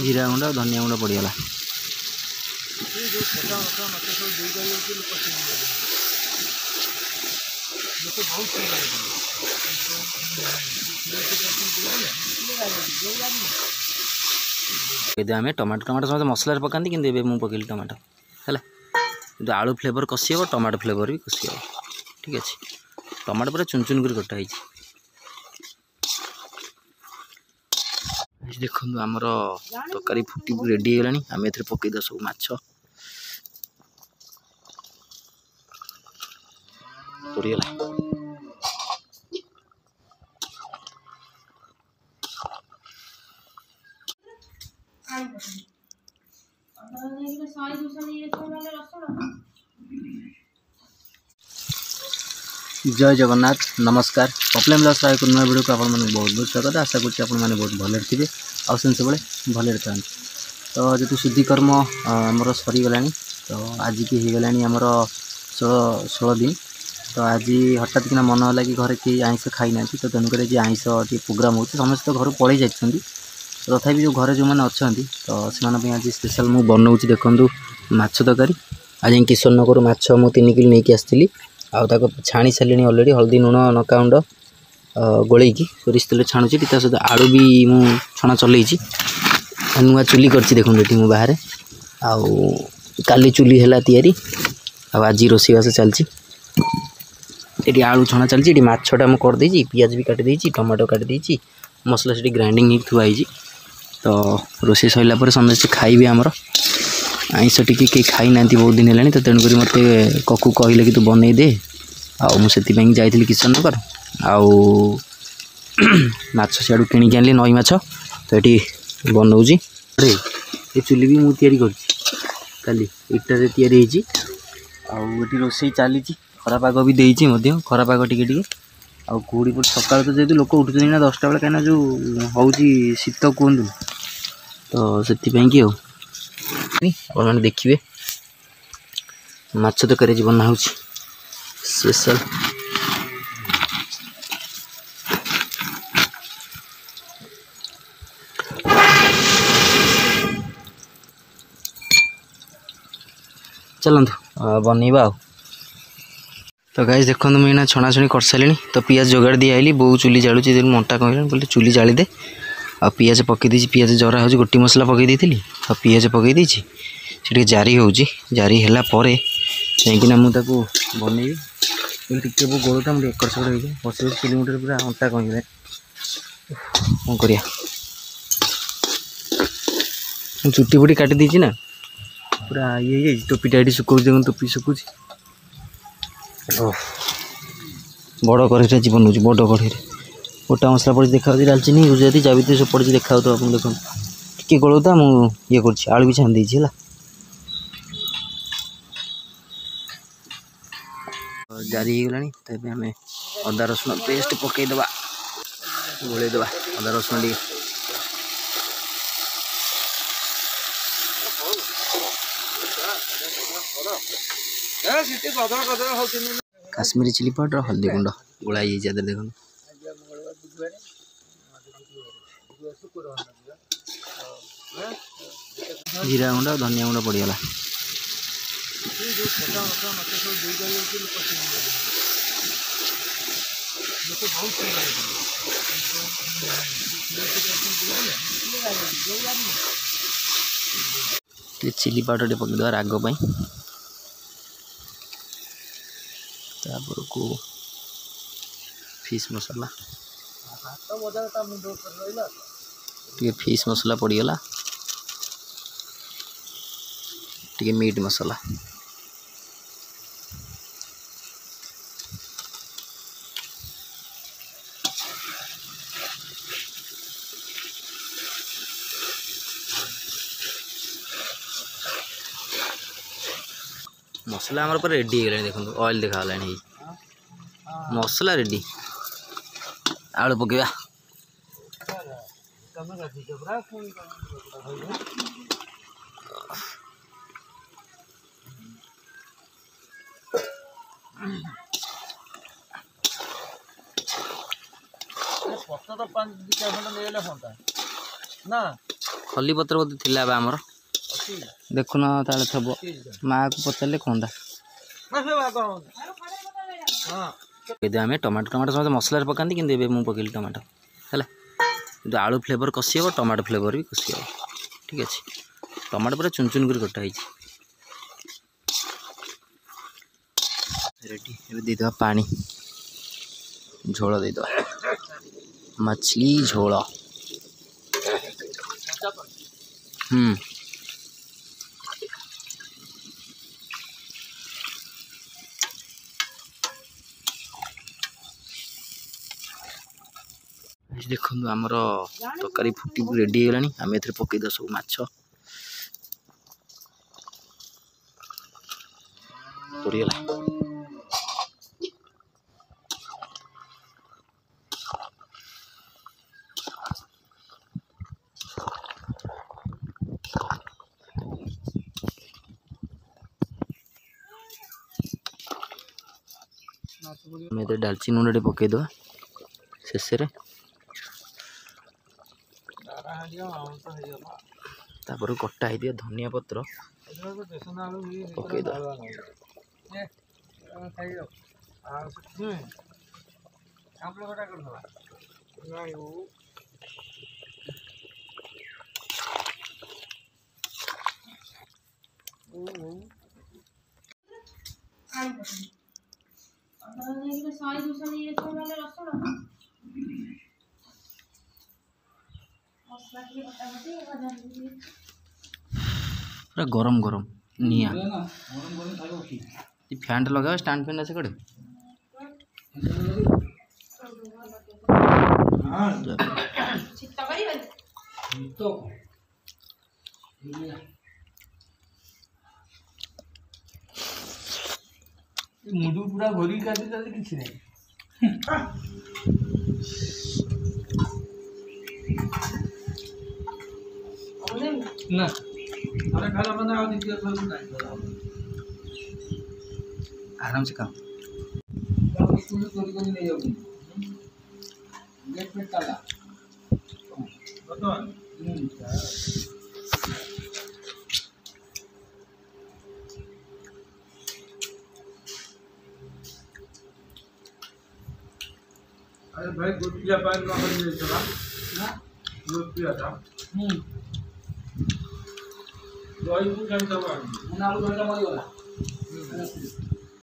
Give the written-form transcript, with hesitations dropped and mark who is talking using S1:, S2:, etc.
S1: जीरा गुंड धनिया गुंड पड़गला आम टमाटो टमाटो समस्त मसला पकाती कि मुझे पकईली टमाटो है कि आलू फ्लेवर कषि हे टमाटो फ्लेवर भी कषि हे ठीक अच्छे टमाटो पूरा चुन चुन कर कटा देखो आमर तरकारी फुटी रेडी हो गलानी आम ए पकईद सब माछ पड़गला जय जगन्नाथ नमस्कार कपलेम लस राय नया वीडियो को आपने बहुत बहुत स्वागत आशा करें बहुत भले थे आसे भले था तो जो शुद्धिकर्म आमर सरीगला तो आज की हो गला आमर 16 दिन तो आज हठात किना मन है कि घर कहीं आइंस खाई ना तो तेणुक आइंस प्रोग्राम हो समस्त घर पलि जाइए तथापि जो घर जो मैंने अच्छा तो से आज स्पेशल मुझे बनाऊँ देखूँ माछ तरकारी आज किशोर नगर माछ मुझे 3 किलो नहीं आसती आउ छाणी सारे अलरेडी हल्दी लुण नकाउंड गोलैकी सोरिष तेल छाणुची सहित आलू भी मु छणा चलई नुआ चुली करछि देखो ये बाहर आउ काली चुली है तैयारी आज रोषेईवास चलती ये आलू छणा चलती माछटा मुझे करदे पियाज भी काटी देती टमाटो काटी देती मसला से ग्राइंडिंग थुआई तो रोषे सरला समस्ते खाइबे आमर आइंस टिके कहीं खाई ना बहुत दिन है तो तेणुक मत ककू कहले कि तू बनई दे मुझे जाइली किशन नगर आउ माछ सियाड़ू किणिक आनी नई माछ तो ये बनाऊँ ये चुली भी मुझे काली इटारे तैयारी आउे रोषे चली खरा पाग भी देती खरा पाग टे कुड़ी पड़ सका तो जेहतु लोक उठुना ना 10टा बेले कहीं जो हूँ शीत कहतु तो से मैंने देखिए माछ तरकारी बना हो स्पेशल चलतु बनइबा तो गाइस देखो मुझे छणाछुणी कर सारे तो पियाज जोगाड़ दी आई बो चुली जालुची मंटा कहला बोले चुली जाली दे आ पियाज पकई पियाज जरा हो गोटी मसला पकई दी आ पियाज पकई देसी से जारी हो जारी है जाकना मुझे बनइबी टे वो गोलता मुझे एकर सेकर हो बस किलोमीटर पूरा अंटा कह कौन कर चुटी फुटी काटी देची ना पूरा ये टोपीटा ये सुखा देख टोपी सुखुच बड़ कढ़ई जीवन हो बड़ कढ़ई गोटा मसला पड़ी देखा डालचीनी गुजराती जावित्री सब पड़ी देखा तो आप देखो टी गोलता मुझे कर आलू भी छान देती है जारी हो गलानी तो आम अदा रसुण पेस्ट पकईदबा गोलैदबा अदा रसुण टे काश्मीरी चिली पाउडर हल्दी गुंड गोलाई देखो जीरा गुंड धनिया गुंड पड़गला चिली पाउडर टे पकईद राग तापर को फिश मसला टे फिश मसला पड़गला टे मीट मसला मसला आमर पूरा रेडी हो देखो ऑयल देखा मसला रेडी आलू पकेबा
S2: तो 5-4 खंड ले ना
S1: खली पत्र बोधे थिला बा हमर देखुन ताले थबो माँ को पचारे कौन आम टमाटो टमाटो समस्त मसला पकाती कि मुझे पकईली टमाटो है जो आलू फ्लेवर कषि हे टमाटो फ्लेवर भी कषि हे ठीक अच्छे टमाटो पूरा चुन चुन कर कटा रेडी देदेवा पानी झोल देदेवा मछली झोल देखो आमर तरकारी फुटी रेडी है आम ए पकईद सब माछ पड़गला डालचीनी गुंडे पकईद शेष तापर कटा है धनिया पत्र पकईद पूरा गरम गरम निया फैन लगा स्टैंड फैन आसे कड़े
S2: मुझे पूरा घोरी काटी किसी नहीं ना अरे खाना बना और दीजिए सब नहीं
S1: आराम से खाओ
S2: स्कूल चोरी करने नहीं जाऊंगी गेट पे ताला बताओ अरे भाई दूध पिया पानी में कर ले चला ना दूध पिया था दवाई को क्या दवा ना आलू घंटा मरी वाला